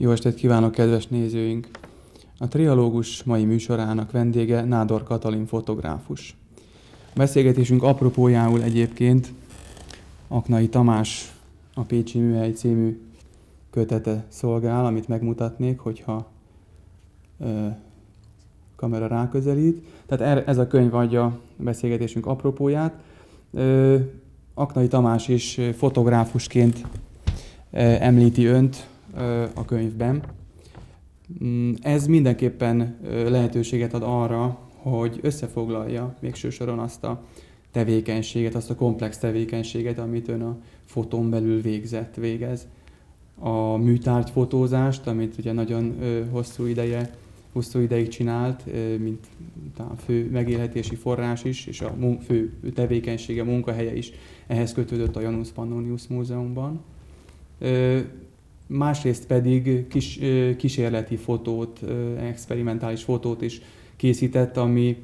Jó estét kívánok, kedves nézőink! A Trialógus mai műsorának vendége Nádor Katalin fotográfus. A beszélgetésünk apropójául egyébként Aknai Tamás a Pécsi Műhely című kötete szolgál, amit megmutatnék, hogyha kamera ráközelít. Tehát ez a könyv adja a beszélgetésünk apropóját. Aknai Tamás is fotográfusként említi önt a könyvben. Ez mindenképpen lehetőséget ad arra, hogy összefoglalja végső soron azt a tevékenységet, azt a komplex tevékenységet, amit ön a fotón belül végez. A műtárgyfotózást, amit ugye nagyon hosszú ideig csinált, mint a fő megélhetési forrás is, és a fő tevékenysége, munkahelye is ehhez kötődött a Janus Pannonius Múzeumban. Másrészt pedig kísérleti fotót, experimentális fotót is készített, ami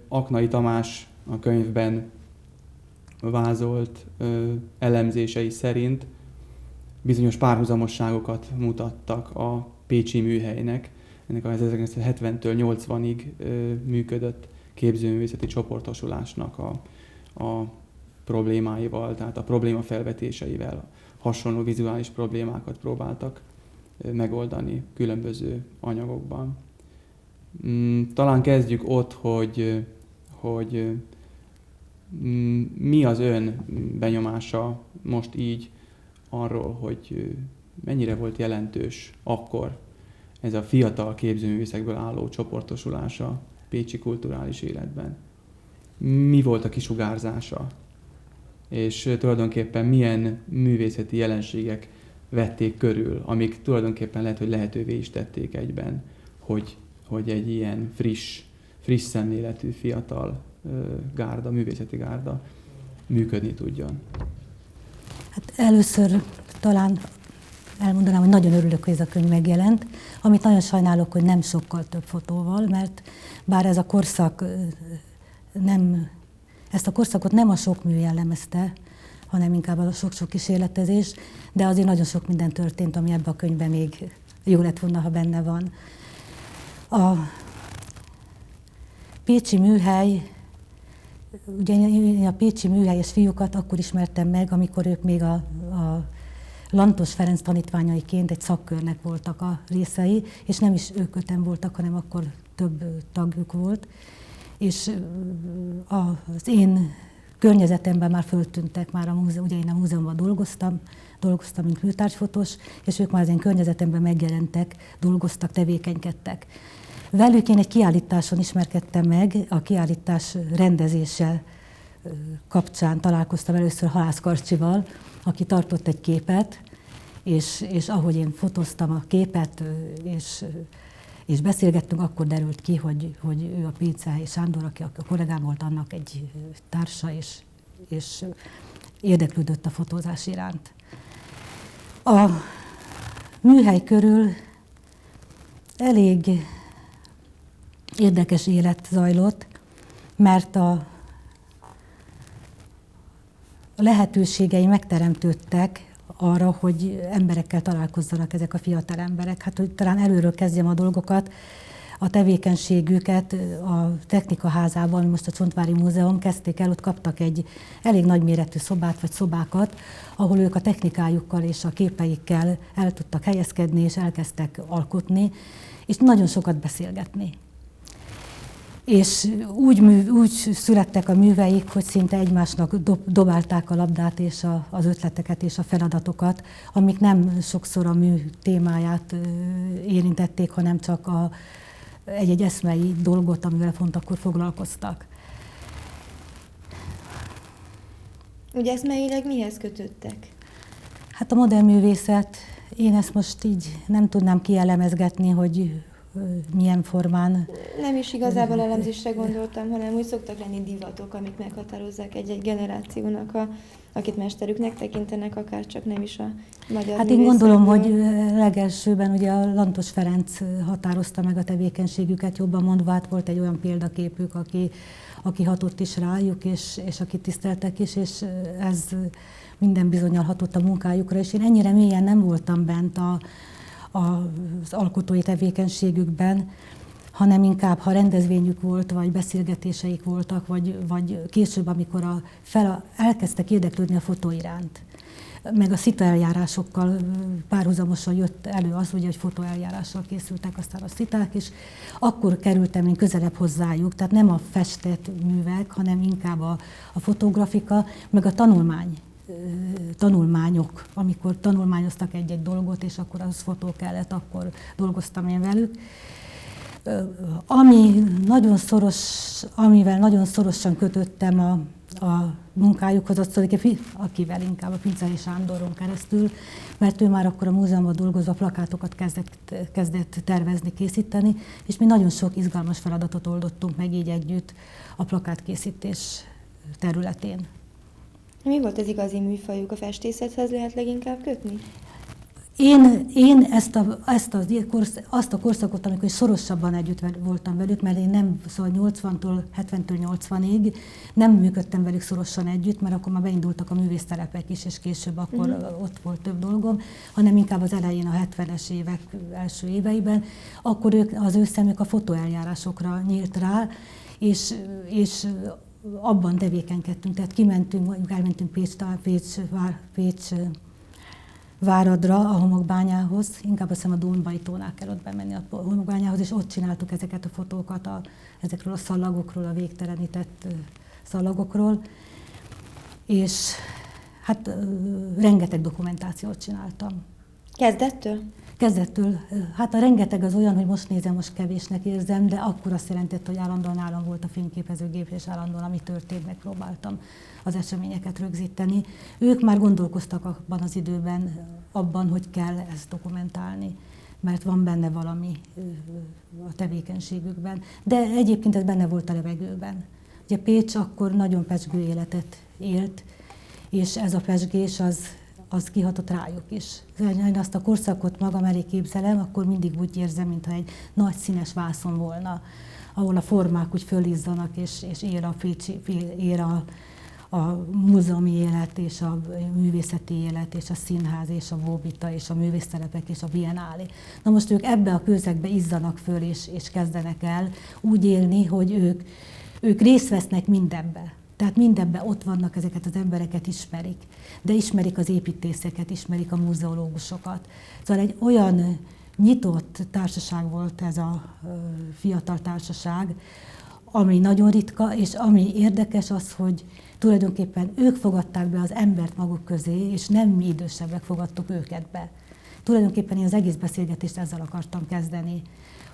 Aknai Tamás a könyvben vázolt elemzései szerint bizonyos párhuzamosságokat mutattak a Pécsi Műhelynek, ennek a 1970-től 80-ig működött képzőművészeti csoportosulásnak a problémáival, tehát a probléma felvetéseivel. Hasonló vizuális problémákat próbáltak megoldani különböző anyagokban. Talán kezdjük ott, hogy mi az ön benyomása most így arról, hogy mennyire volt jelentős akkor ez a fiatal képzőművészekből álló csoportosulás a pécsi kulturális életben. Mi volt a kisugárzása? És tulajdonképpen milyen művészeti jelenségek vették körül, amik tulajdonképpen lehet, hogy lehetővé is tették egyben, hogy egy ilyen friss szemléletű fiatal gárda, művészeti gárda működni tudjon. Hát először talán elmondanám, hogy nagyon örülök, hogy ez a könyv megjelent, amit nagyon sajnálok, hogy nem sokkal több fotóval, mert bár ez a korszak ezt a korszakot nem a sok mű jellemezte, hanem inkább a sok-sok kísérletezés, de azért nagyon sok minden történt, ami ebben a könyvben még jó lett volna, ha benne van. A Pécsi Műhely, ugye én a Pécsi Műhelyes fiúkat akkor ismertem meg, amikor ők még a Lantos Ferenc tanítványaiként egy szakkörnek voltak a részei, és nem is ők öten voltak, hanem akkor több tagjuk volt. És az én környezetemben már föltűntek, ugye én a múzeumban dolgoztam, mint műtárgyfotós, és ők már az én környezetemben megjelentek, dolgoztak, tevékenykedtek. Velük én egy kiállításon ismerkedtem meg, a kiállítás rendezése kapcsán találkoztam először Halász Karcsival, aki tartott egy képet, és ahogy én fotóztam a képet, és beszélgettünk, akkor derült ki, hogy ő a Pécely Sándor, aki a kollégám volt, annak egy társa, és érdeklődött a fotózás iránt. A műhely körül elég érdekes élet zajlott, mert a lehetőségei megteremtődtek arra, hogy emberekkel találkozzanak ezek a fiatal emberek. Hát, hogy talán előről kezdjem a dolgokat, a tevékenységüket a Technikaházában, most a Csontvári Múzeum kezdték el, ott kaptak egy elég nagyméretű szobát vagy szobákat, ahol ők a technikájukkal és a képeikkel el tudtak helyezkedni, és elkezdtek alkotni, és nagyon sokat beszélgetni. És úgy születtek a műveik, hogy szinte egymásnak dobálták a labdát és az ötleteket és a feladatokat, amik nem sokszor a mű témáját érintették, hanem csak egy eszmei dolgot, amivel pont akkor foglalkoztak. Ugye eszmeileg mihez kötöttek? Hát a modern művészet, én ezt most így nem tudnám kielemezgetni, hogy milyen formán. Nem is igazából elemzésre gondoltam, hanem úgy szoktak lenni divatok, amik meghatározzák egy-egy generációnak, akit mesterüknek tekintenek, akár csak nem is a magyar Hát én gondolom, hogy legelsőben ugye a Lantos Ferenc határozta meg a tevékenységüket, jobban mondva, hát volt egy olyan példaképük, aki hatott is rájuk, és akit tiszteltek is, és ez minden bizonnyal hatott a munkájukra, és én ennyire mélyen nem voltam bent az alkotói tevékenységükben, hanem inkább, ha rendezvényük volt, vagy beszélgetéseik voltak, vagy később, amikor elkezdtek érdeklődni a fotó iránt. Meg a szita eljárásokkal párhuzamosan jött elő az, ugye, hogy fotóeljárással készültek aztán a sziták, és akkor kerültem én közelebb hozzájuk, tehát nem a festett művek, hanem inkább a fotografika, meg a tanulmányok, amikor tanulmányoztak egy-egy dolgot, és akkor az fotó kellett, akkor dolgoztam én velük. Amivel nagyon szorosan kötöttem a munkájukhoz, az akivel inkább a Pincei Sándorron keresztül, mert ő már akkor a múzeumban dolgozva plakátokat kezdett tervezni, készíteni, és mi nagyon sok izgalmas feladatot oldottunk meg így együtt a plakátkészítés területén. Mi volt az igazi műfajuk? A festészethez lehet leginkább kötni? Én azt a korszakot, amikor szorosabban együtt voltam velük, mert én nem, szóval 70-től 80-ig nem működtem velük szorosan együtt, mert akkor már beindultak a művésztelepek is, és később akkor ott volt több dolgom, hanem inkább az elején, a 70-es évek első éveiben, akkor az ő szemük a fotóeljárásokra nyílt rá, és abban tevékenykedtünk, tehát elmentünk Pécs Váradra, a homokbányához, inkább azt hiszem a Dónbai tónál kell ott bemenni a homokbányához, és ott csináltuk ezeket a fotókat ezekről a szalagokról, a végtelenített szalagokról, és hát rengeteg dokumentációt csináltam. Kezdettől? Kezdettől. Hát a rengeteg az olyan, hogy most nézem, most kevésnek érzem, de akkor azt jelentett, hogy állandóan nálam volt a fényképezőgép, és állandóan, ami történt, megpróbáltam az eseményeket rögzíteni. Ők már gondolkoztak abban az időben abban, hogy kell ezt dokumentálni, mert van benne valami a tevékenységükben. De egyébként ez benne volt a levegőben. Ugye Pécs akkor nagyon pezsgő életet élt, és ez a pezsgés az kihatott rájuk is. Én azt a korszakot magam elé képzelem, akkor mindig úgy érzem, mintha egy nagy színes vászon volna, ahol a formák úgy fölizzanak, és ér a múzeumi élet, és a művészeti élet, és a színház, és a Vóbita, és a művésztelepek, és a biennálé. Na most ők ebbe a közegbe izzanak föl, és kezdenek el úgy élni, hogy ők részt vesznek mindebbe. Tehát mindebben ott vannak, ezeket az embereket ismerik, de ismerik az építészeket, ismerik a muzeológusokat. Szóval egy olyan nyitott társaság volt ez a fiatal társaság, ami nagyon ritka, és ami érdekes az, hogy tulajdonképpen ők fogadták be az embert maguk közé, és nem mi idősebbek fogadtuk őket be. Tulajdonképpen én az egész beszélgetést ezzel akartam kezdeni,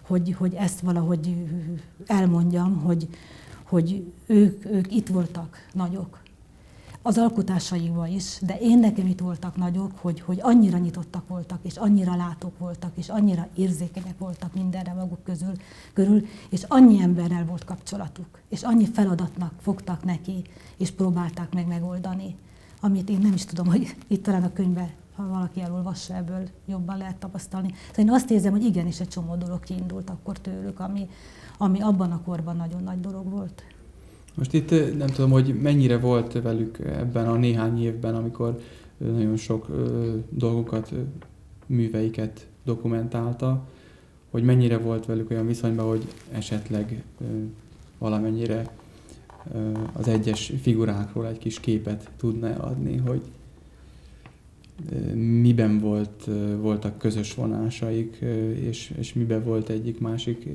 hogy ezt valahogy elmondjam, hogy ők itt voltak nagyok. Az alkotásaikban is, de nekem itt voltak nagyok, hogy annyira nyitottak voltak, és annyira látók voltak, és annyira érzékenyek voltak mindenre maguk körül, és annyi emberrel volt kapcsolatuk, és annyi feladatnak fogtak neki, és próbálták meg megoldani, amit én nem is tudom, hogy itt talán a könyvben, ha valaki elolvassa, ebből jobban lehet tapasztalni. Szóval én azt érzem, hogy igenis egy csomó dolog kiindult akkor tőlük, ami abban a korban nagyon nagy dolog volt. Most itt nem tudom, hogy mennyire volt velük ebben a néhány évben, amikor nagyon sok dolgokat, műveiket dokumentálta, hogy mennyire volt velük olyan viszonyban, hogy esetleg valamennyire az egyes figurákról egy kis képet tudna adni, hogy miben voltak közös vonásaik, és miben volt egyik-másik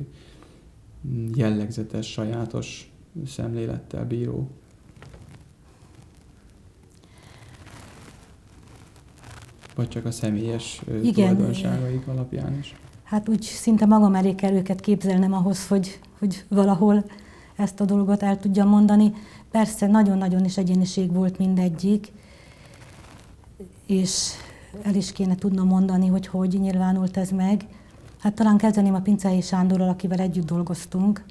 jellegzetes, sajátos szemlélettel bíró. Vagy csak a személyes tulajdonságaik alapján is. Hát úgy szinte magam elé kell őket képzelnem ahhoz, hogy valahol ezt a dolgot el tudjam mondani. Persze nagyon-nagyon is egyéniség volt mindegyik, és el is kéne tudnom mondani, hogy nyilvánult ez meg. Hát talán kezdeném a Pincei Sándorral, akivel együtt dolgoztunk,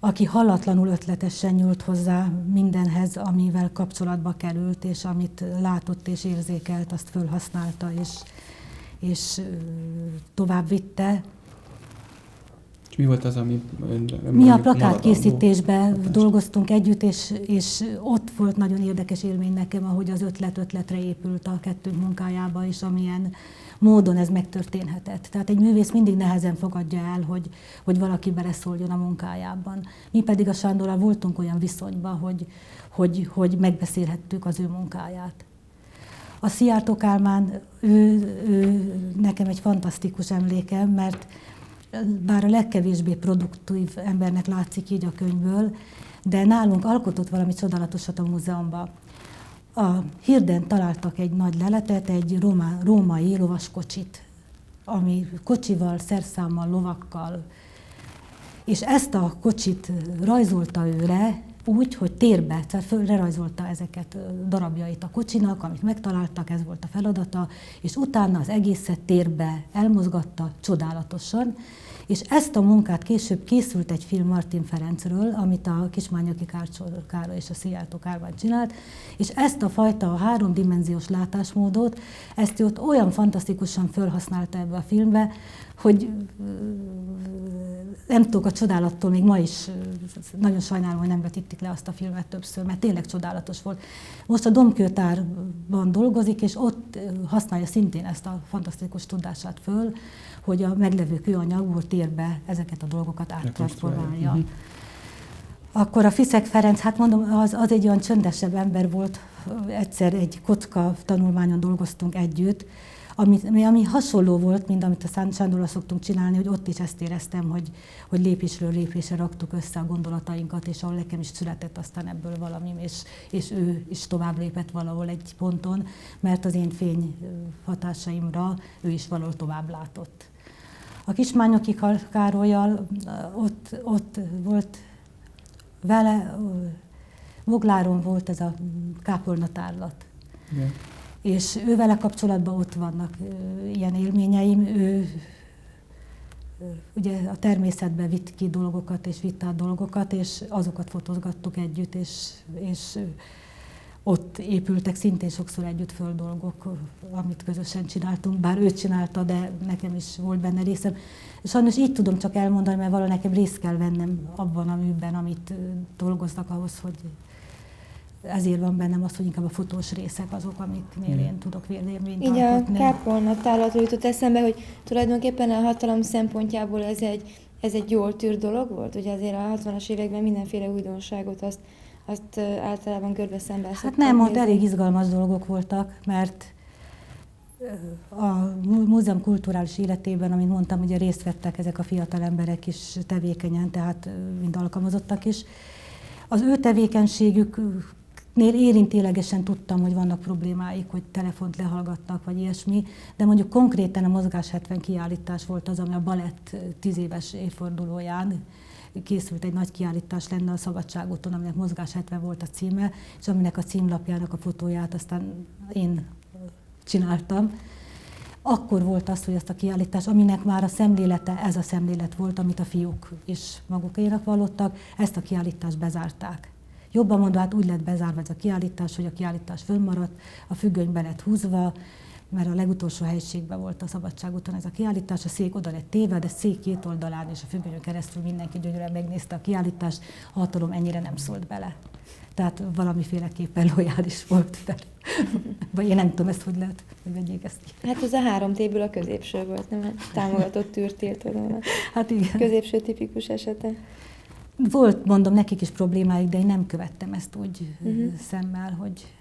aki hallatlanul ötletesen nyúlt hozzá mindenhez, amivel kapcsolatba került, és amit látott és érzékelt, azt fölhasználta, és tovább vitte. És mi volt az, ami... Mi a plakátkészítésben dolgoztunk együtt, és ott volt nagyon érdekes élmény nekem, ahogy az ötletre épült a kettőnk munkájába, és amilyen módon ez megtörténhetett. Tehát egy művész mindig nehezen fogadja el, hogy valaki beleszóljon a munkájában. Mi pedig a Sándorral voltunk olyan viszonyban, hogy megbeszélhettük az ő munkáját. A Szijjártó Kálmán, ő nekem egy fantasztikus emlékem, mert bár a legkevésbé produktív embernek látszik így a könyvből, de nálunk alkotott valami csodálatosat a múzeumban. A Hirden találtak egy nagy leletet, egy római lovaskocsit, ami kocsival, szerszámmal, lovakkal, és ezt a kocsit rajzolta ő le úgy, hogy térbe, tehát lerajzolta ezeket darabjait a kocsinak, amit megtaláltak, ez volt a feladata, és utána az egészet térbe elmozgatta csodálatosan, és ezt a munkát később készült egy film Martin Ferencről, amit a Kismányaki Károly és a Szijjártó Kálmán csinált, és ezt a fajta háromdimenziós látásmódot, ezt ő ott olyan fantasztikusan felhasználta ebbe a filmbe, hogy nem tudok, a csodálattól még ma is nagyon sajnálom, hogy nem vetítik le azt a filmet többször, mert tényleg csodálatos volt. Most a Domkőtárban dolgozik, és ott használja szintén ezt a fantasztikus tudását föl, hogy a meglevő kőanyagból térbe ezeket a dolgokat áttransformálja. Akkor a Fiszek Ferenc, hát mondom, az egy olyan csöndesebb ember volt, egyszer egy kocka tanulmányon dolgoztunk együtt, ami hasonló volt, mint amit a Sándorral szoktunk csinálni, hogy ott is ezt éreztem, hogy lépésről lépésre raktuk össze a gondolatainkat, és ahol nekem is született aztán ebből valami, és ő is tovább lépett valahol egy ponton, mert az én fény hatásaimra ő is valahol tovább látott. A Kismányaki Károllyal ott volt vele, Vogláron volt ez a kápolnatárlat. Yeah. És ővele kapcsolatban ott vannak ilyen élményeim. Ő ugye a természetben vitt ki dolgokat, és vitt át dolgokat, és azokat fotózgattuk együtt, és ott épültek szintén sokszor együtt föl dolgok, amit közösen csináltunk, bár ő csinálta, de nekem is volt benne részem. Sajnos így tudom csak elmondani, mert valahogy nekem részt kell vennem abban a műben, amit dolgoznak ahhoz, hogy ezért van bennem az, hogy inkább a fotós részek azok, amiknél én tudok véleményt alkotni. Így a kápolnatárlatról jutott eszembe, hogy tulajdonképpen a hatalom szempontjából ez egy jól tűrt dolog volt? Ugye azért a 60-as években mindenféle újdonságot azt általában görbe szembe szokták. Hát nem, ott elég izgalmas dolgok voltak, mert a múzeum kulturális életében, amint mondtam, ugye részt vettek ezek a fiatal emberek is tevékenyen, tehát mind alkalmazottak is. Az ő tevékenységüknél érintőlegesen tudtam, hogy vannak problémáik, hogy telefont lehallgatnak, vagy ilyesmi, de mondjuk konkrétan a Mozgás 70 kiállítás volt az, ami a balett 10 éves évfordulóján készült egy nagy kiállítás lenne a Szabadságúton, aminek Mozgás 70 volt a címe, és aminek a címlapjának a fotóját aztán én csináltam. Akkor volt az, hogy ezt a kiállítás, aminek már a szemlélete, ez a szemlélet volt, amit a fiúk is magukénak vallottak, ezt a kiállítást bezárták. Jobban mondva, hát úgy lett bezárva ez a kiállítás, hogy a kiállítás fönnmaradt, a függöny be lett húzva, mert a legutolsó helyiségben volt a Szabadságúton ez a kiállítás, a szék oda lett téve, de szék két oldalán és a függönyön keresztül mindenki gyönyörűen megnézte a kiállítást, a hatalom ennyire nem szólt bele. Tehát valamiféleképpen lojális volt, vagy én nem tudom ezt, hogy lehet, hogy vegyék ezt ki. Hát ez a 3T-ből a középső volt, nem? Támogatott tűrtiltődöm. Hát igen. Középső tipikus esete. Volt, mondom, nekik is problémáik, de én nem követtem ezt úgy szemmel, hogy...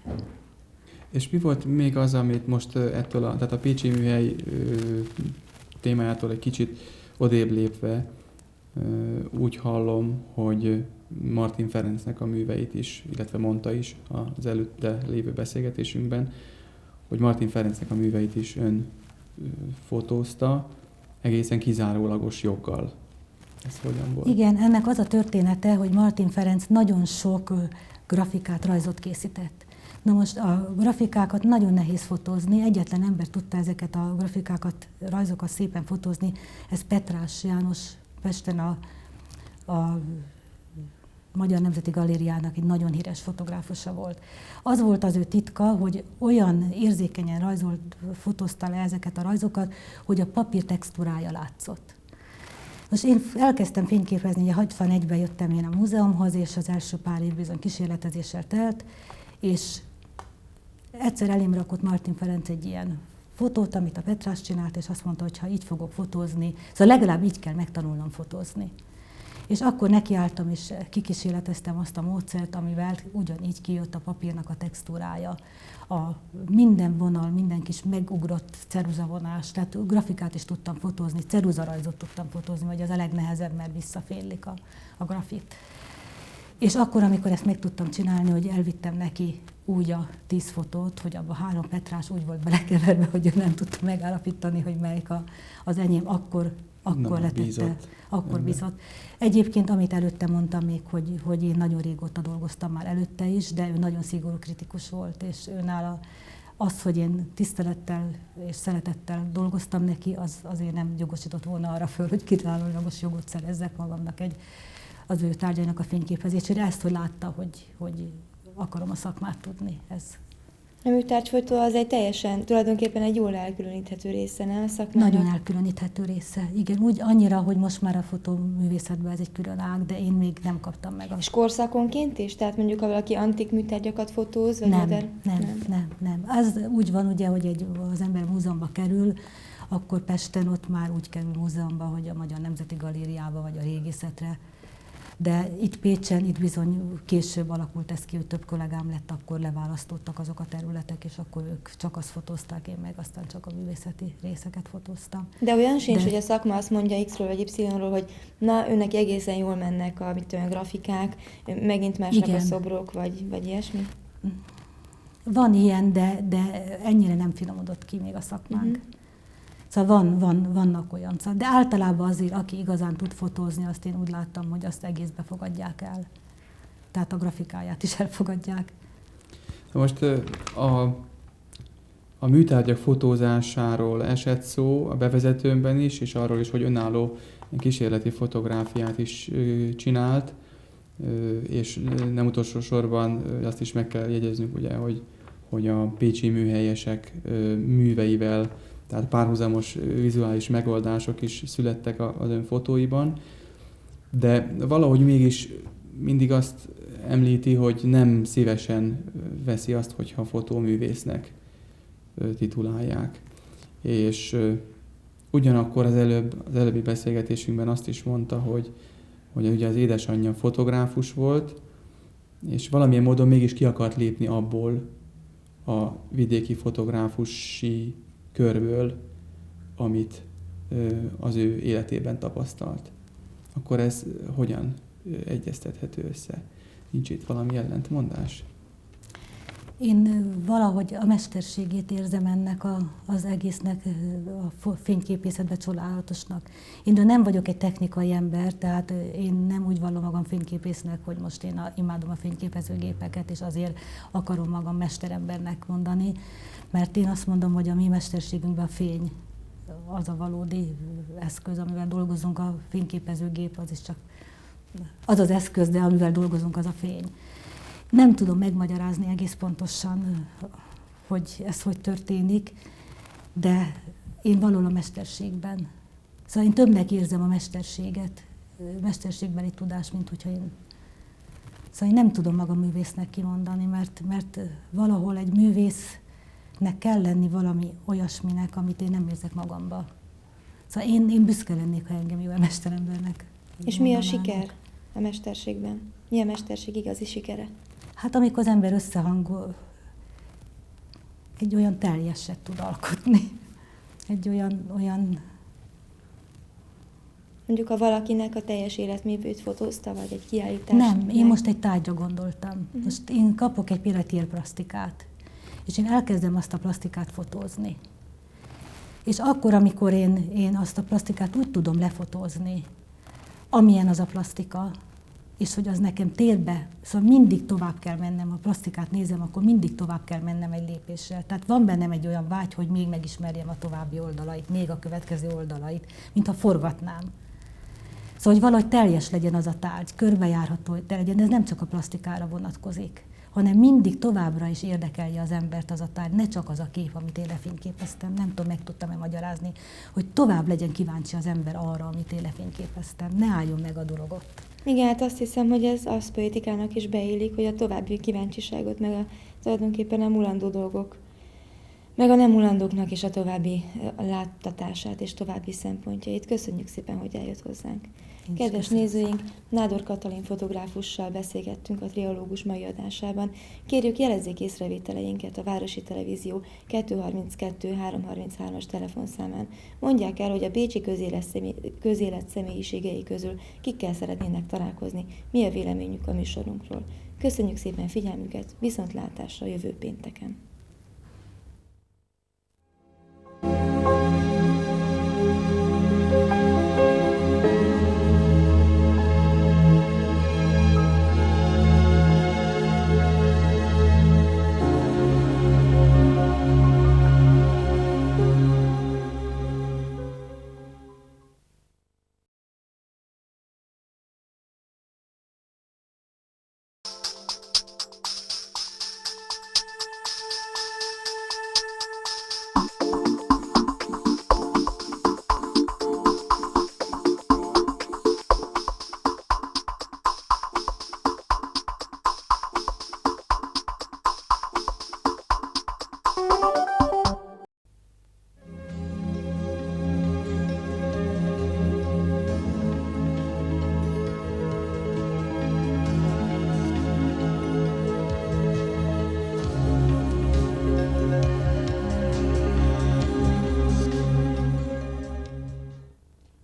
És mi volt még az, amit most ettől tehát a Pécsi Műhely témájától egy kicsit odébb lépve úgy hallom, hogy Martin Ferencnek a műveit is, illetve mondta is az előtte lévő beszélgetésünkben, hogy Martin Ferencnek a műveit is ön fotózta, egészen kizárólagos joggal. Ez hogyan volt? Igen, ennek az a története, hogy Martin Ferenc nagyon sok grafikát, rajzot készített. Na most a grafikákat nagyon nehéz fotózni, egyetlen ember tudta ezeket a grafikákat, rajzokat szépen fotózni, ez Petrás János, Pesten a Magyar Nemzeti Galériának egy nagyon híres fotográfusa volt. Az volt az ő titka, hogy olyan érzékenyen fotózta le ezeket a rajzokat, hogy a papír textúrája látszott. Most én elkezdtem fényképezni, ugye 61-ben jöttem én a múzeumhoz, és az első pár év bizony kísérletezéssel telt, és egyszer elém rakott Martin Ferenc egy ilyen fotót, amit a Petrás csinált, és azt mondta, hogy ha így fogok fotózni, szóval legalább így kell megtanulnom fotózni. És akkor nekiálltam, és kikísérleteztem azt a módszert, amivel ugyanígy kijött a papírnak a textúrája. Minden vonal, minden kis megugrott ceruzavonás, tehát grafikát is tudtam fotózni, ceruzarajzot tudtam fotózni, vagy az a legnehezebb, mert visszafélik a grafit. És akkor, amikor ezt meg tudtam csinálni, hogy elvittem neki úgy a 10 fotót, hogy abban 3 Petrás úgy volt belekeverve, hogy ő nem tudta megállapítani, hogy melyik az enyém, akkor letette, akkor bízott. Egyébként, amit előtte mondtam még, hogy én nagyon régóta dolgoztam már előtte is, de ő nagyon szigorú kritikus volt, és őnála az, hogy én tisztelettel és szeretettel dolgoztam neki, az azért nem jogosított volna arra föl, hogy kizárólagos jogot szerezzek magamnak az ő tárgyainak a fényképezésére. Ezt, hogy látta, hogy akarom a szakmát tudni. Ez. A műtárgyfotó az egy teljesen, tulajdonképpen egy jól elkülöníthető része, nem a szakmának? Nagyon elkülöníthető része, igen. Úgy annyira, hogy most már a fotóművészetben ez egy külön ág, de én még nem kaptam meg azt. És korszakonként is? Tehát mondjuk, ha valaki antik műtárgyakat fotóz, vagy nem. Az úgy van, ugye, hogy az ember múzeumba kerül, akkor Pesten ott már úgy kerül múzeumba, hogy a Magyar Nemzeti Galériába, vagy a régészetre. De itt Pécsen, itt bizony később alakult ez ki, hogy több kollégám lett, akkor leválasztottak azok a területek, és akkor ők csak azt fotózták, én meg aztán csak a művészeti részeket fotóztam. De olyan sincs, hogy a szakma azt mondja X-ről vagy Y-ról, hogy na, önnek egészen jól mennek a grafikák, megint másnak a szobrok, vagy ilyesmi? Van ilyen, de ennyire nem finomodott ki még a szakmánk. Szóval vannak olyan, de általában azért, aki igazán tud fotózni, azt én úgy láttam, hogy azt egészbe fogadják el. Tehát a grafikáját is elfogadják. Most a műtárgyak fotózásáról esett szó a bevezetőmben is, és arról is, hogy önálló kísérleti fotográfiát is csinált, és nem utolsó sorban azt is meg kell jegyeznünk, ugye, hogy a pécsi műhelyesek műveivel, tehát párhuzamos vizuális megoldások is születtek az ön fotóiban, de valahogy mégis mindig azt említi, hogy nem szívesen veszi azt, hogyha fotóművésznek titulálják. És ugyanakkor az előbbi beszélgetésünkben azt is mondta, hogy ugye az édesanyja fotográfus volt, és valamilyen módon mégis ki akart lépni abból a vidéki fotográfusi körből, amit az ő életében tapasztalt. Akkor ez hogyan egyeztethető össze? Nincs itt valami ellentmondás? Én valahogy a mesterségét érzem ennek az egésznek, a fényképészetben csodálatosnak. Én nem vagyok egy technikai ember, tehát én nem úgy vallom magam fényképésznek, hogy most én imádom a fényképezőgépeket, és azért akarom magam mesterembernek mondani, mert én azt mondom, hogy a mi mesterségünkben a fény az a valódi eszköz, amivel dolgozunk, a fényképezőgép az is csak az az eszköz, de amivel dolgozunk, az a fény. Nem tudom megmagyarázni egész pontosan, hogy ez hogy történik, de én valahol a mesterségben. Szóval én többnek érzem a mesterséget, mesterségbeli tudás, mint hogyha én... Szóval én nem tudom magam művésznek kimondani, mert valahol egy művésznek kell lenni valami olyasminek, amit én nem érzek magamba. Szóval én büszke lennék, ha engem jó mesterembernek. És mi a siker a mesterségben? Mi a mesterség igazi sikere? Hát amikor az ember összehangol, egy olyan teljeset tud alkotni. Egy olyan... Mondjuk, ha valakinek a teljes életművét fotózta, vagy egy kiállítást? Nem, én most egy tárgyra gondoltam. Most én kapok egy például térplasztikát, és én elkezdem azt a plasztikát fotózni. És akkor, amikor én azt a plasztikát úgy tudom lefotózni, amilyen az a plasztika, és hogy az nekem térbe, szóval mindig tovább kell mennem, ha plasztikát nézem, akkor mindig tovább kell mennem egy lépéssel. Tehát van bennem egy olyan vágy, hogy még megismerjem a további oldalait, még a következő oldalait, mintha forgatnám. Szóval, hogy valahogy teljes legyen az a tárgy, körbejárható legyen, ez nem csak a plastikára vonatkozik, hanem mindig továbbra is érdekelje az embert az a tárgy, ne csak az a kép, amit én lefényképeztem, nem tudom, meg tudtam-e magyarázni, hogy tovább legyen kíváncsi az ember arra, amit én lefényképeztem, ne álljon meg a dolog ott. Igen, hát azt hiszem, hogy ez az poétikának is beillik, hogy a további kíváncsiságot, meg tulajdonképpen a mulandó dolgok meg a nem mulandóknak is a további láttatását és további szempontjait. Köszönjük szépen, hogy eljött hozzánk. Kedves nézőink, Nádor Katalin fotográfussal beszélgettünk a Triológus mai adásában. Kérjük, jelezzék észrevételeinket a Városi Televízió 232 333-as telefonszámán. Mondják el, hogy a bécsi közélet személyiségei közül kikkel szeretnének találkozni, mi a véleményük a műsorunkról. Köszönjük szépen figyelmüket, viszontlátásra jövő pénteken!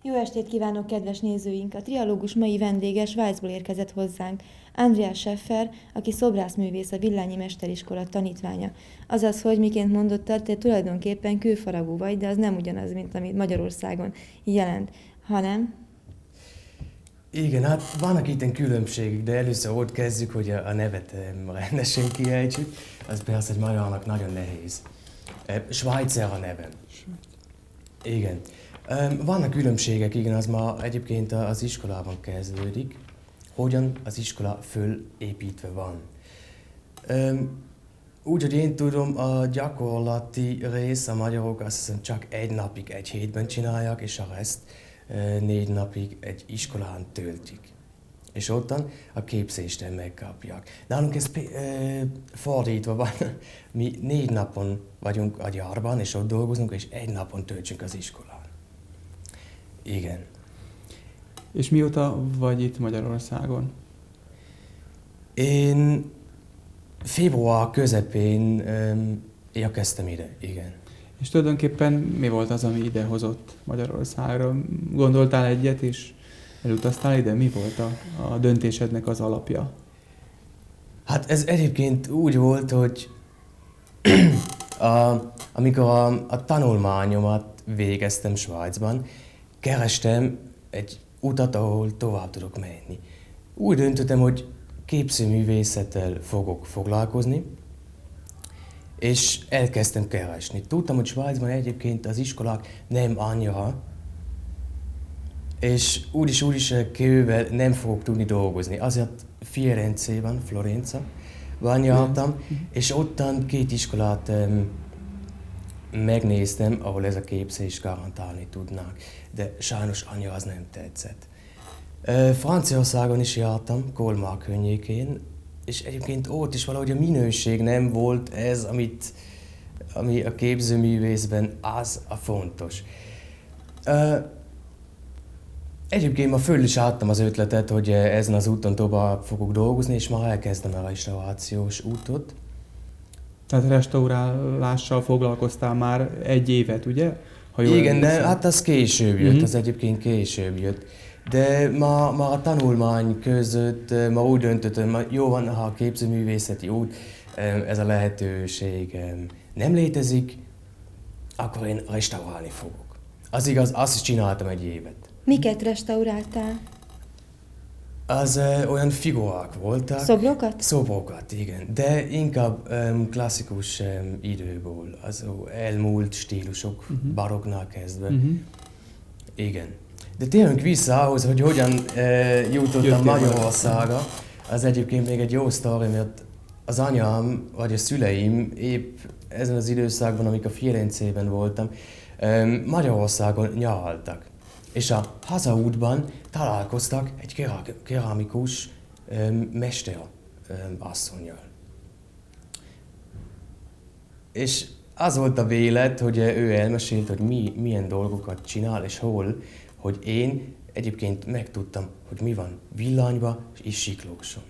Jó estét kívánok, kedves nézőink! A Triológus mai vendége Svájcból érkezett hozzánk, Andreas Scheffer, aki szobrászművész, a Villányi Mesteriskola tanítványa. Azaz, hogy miként mondottad, te tulajdonképpen kőfaragó vagy, de az nem ugyanaz, mint amit Magyarországon jelent, hanem... Igen, hát vannak itt különbségek, de először ott kezdjük, hogy a nevet rendesen kiejtsük. Az persze egy magyarnak nagyon nehéz. Schweitzer a nevem. Igen. Vannak különbségek, igen, az ma egyébként az iskolában kezdődik, hogyan az iskola fölépítve van. Úgy, hogy én tudom, a gyakorlati rész a magyarok azt hiszem csak egy napig, egy hétben csinálják, és a reszt 4 napig egy iskolán töltik. És ottan a képzést megkapják. Nálunk ez fordítva van. Mi 4 napon vagyunk a gyárban, és ott dolgozunk, és 1 napon töltsünk az iskolán. Igen. És mióta vagy itt Magyarországon? Én február közepén érkeztem ide, igen. És tulajdonképpen mi volt az, ami ide hozott Magyarországra? Gondoltál egyet, és elutaztál ide? Mi volt a döntésednek az alapja? Hát ez egyébként úgy volt, hogy amikor a tanulmányomat végeztem Svájcban, kerestem egy utat, ahol tovább tudok menni. Úgy döntöttem, hogy képzőművészettel fogok foglalkozni, és elkezdtem keresni. Tudtam, hogy Svájcban egyébként az iskolák nem annyira, és úgyis kővel nem fogok tudni dolgozni. Azért Firenzében, Florenceban jártam, és ottan 2 iskolát megnéztem, ahol ez a képzés garantálni tudnák, de sajnos annyira az nem tetszett. Franciaországon is jártam, Colmar környékén, és egyébként ott is valahogy a minőség nem volt ez, ami a képzőművészben az a fontos. Egyébként ma föl is adtam az ötletet, hogy ezen az úton tovább fogok dolgozni, és már elkezdem a restaurációs útot. Tehát restaurálással foglalkoztál már 1 évet, ugye? Ha igen, de hát az később jött, az egyébként később jött. De ma a tanulmány között ma úgy döntöttem, jó van, ha a képzőművészeti út, ez a lehetőség nem létezik, akkor én restaurálni fogok. Az igaz, azt is csináltam 1 évet. Miket restauráltál? Az olyan figurák voltak. Szobrokat? Szobrokat, igen. De inkább klasszikus időból, az elmúlt stílusok, barokknál kezdve. Igen. De térjünk vissza ahhoz, hogy hogyan jutottam Magyarországra. Az egyébként még egy jó sztori, mert az anyám, vagy a szüleim épp ezen az időszakban, amikor Firenzében voltam, Magyarországon nyaraltak. És a hazaútban találkoztak egy keramikus mester asszonnyal. És az volt a vélet, hogy ő elmesélt, hogy milyen dolgokat csinál és hol, hogy én egyébként megtudtam, hogy mi van Villanyba és Siklóson.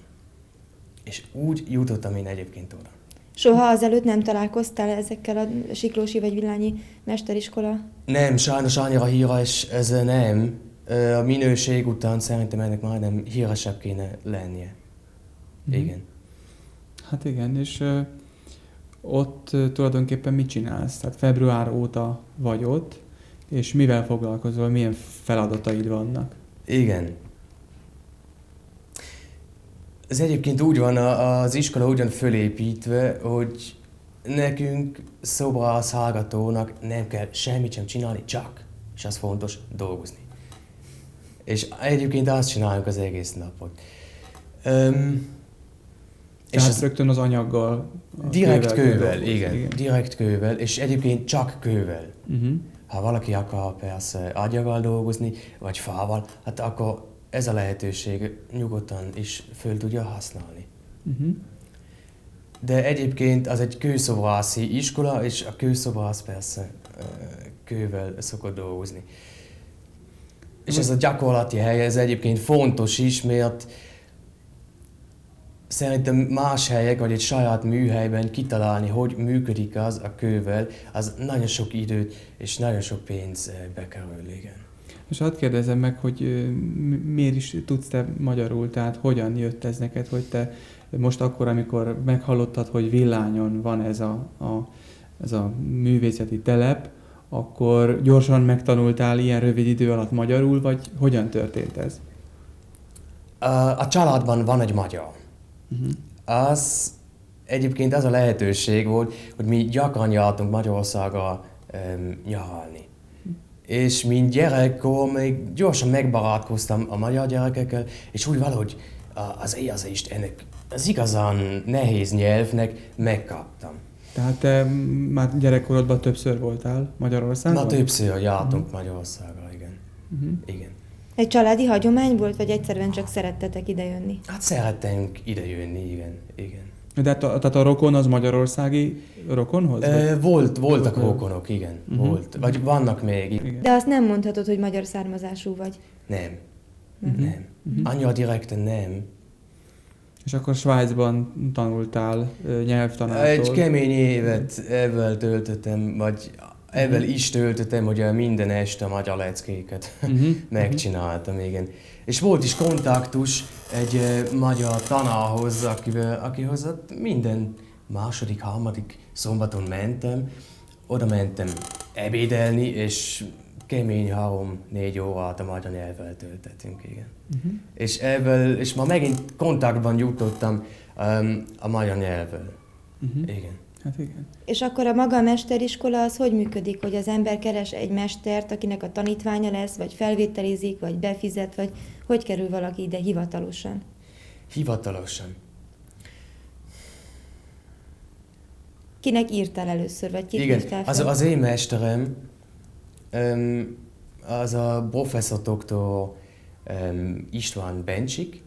És úgy jutottam én egyébként oda. Soha azelőtt nem találkoztál ezekkel a siklósi vagy villányi mesteriskola? Nem, sajnos annyira híres ez nem. A minőség után szerintem ennek majdnem híresebb kéne lennie. Igen. Hát igen, és ott tulajdonképpen mit csinálsz? Tehát február óta vagy ott, és mivel foglalkozol, milyen feladataid vannak? Igen. Ez egyébként úgy van, az iskola úgy van fölépítve, hogy nekünk szobrász hallgatónak nem kell semmit sem csinálni, csak, és az fontos, dolgozni. És egyébként azt csináljuk az egész napot. És ez rögtön az anyaggal? Direkt kővel, igen. Direkt kővel, és egyébként csak kővel. Ha valaki akar persze ágyaggal dolgozni, vagy fával, hát akkor ez a lehetőség nyugodtan is föl tudja használni. De egyébként az egy kőszobrászi iskola, és a kőszobrász persze kővel szokott dolgozni. És ez a gyakorlati hely, ez egyébként fontos is, mert szerintem más helyek, vagy egy saját műhelyben kitalálni, hogy működik az a kővel, az nagyon sok időt és nagyon sok pénz bekerül, igen. És hadd kérdezem meg, hogy miért is tudsz te magyarul, tehát hogyan jött ez neked, hogy te most akkor, amikor meghallottad, hogy Villányon van ez a művészeti telep, akkor gyorsan megtanultál ilyen rövid idő alatt magyarul, vagy hogyan történt ez? A családban van egy magyar. Az egyébként az a lehetőség volt, hogy mi gyakran jártunk Magyarországra nyaralni. És mint gyerekkor még gyorsan megbarátkoztam a magyar gyerekekkel, és úgy valahogy az érzést ennek az igazán nehéz nyelvnek megkaptam. Tehát te már gyerekkorodban többször voltál Magyarországon? Na, többször jártunk Magyarországra, igen. Igen. Egy családi hagyomány volt, vagy egyszerűen csak szerettetek idejönni? Hát szerettünk idejönni, igen. De tehát a rokon az magyarországi rokonhoz? Voltak rokonok, igen. Volt. Vagy vannak még. Igen. De azt nem mondhatod, hogy magyar származású vagy. Nem. Nem. Annyira direkten nem. És akkor Svájcban tanultál nyelvtanártól? Egy kemény évet ebben töltöttem, vagy ebben is töltöttem, hogy minden este a magyar leckéket megcsináltam, igen. És volt is kontaktus egy magyar tanárhoz, akihoz minden második, harmadik szombaton mentem. Oda mentem ebédelni, és kemény 3-4 órát a magyar nyelvvel töltöttünk, igen. És ma megint kontaktban jutottam a magyar nyelvvel. Igen. Hát igen. És akkor a maga a mesteriskola az hogy működik, hogy az ember keres egy mestert, akinek a tanítványa lesz, vagy felvételizik, vagy befizet, vagy hogy kerül valaki ide hivatalosan? Hivatalosan. Kinek írtál először, vagy kit Igen, írtál fel? az én mesterem, az a professzor doktor István Bencsik,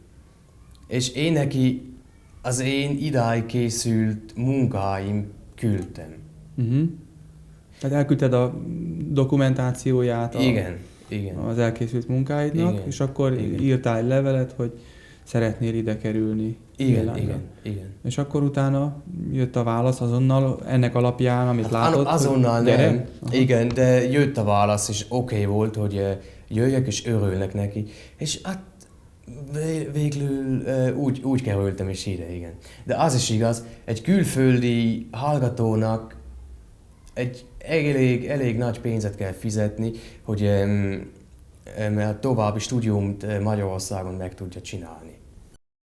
és én neki az én idáig készült munkáim küldtem. Tehát elküldted a dokumentációját Igen. az elkészült munkáidnak, Igen. És akkor írtál egy levelet, hogy szeretnél ide kerülni. Igen. És akkor utána jött a válasz azonnal, ennek alapján, amit Hát látott, azonnal hogy gyere. nem. Igen, de jött a válasz, és oké volt, hogy jöjjek, és örülnek neki. És hát végül úgy kerültem is ide, igen. De az is igaz, egy külföldi hallgatónak egy elég nagy pénzet kell fizetni, hogy a további stúdiumot Magyarországon meg tudja csinálni.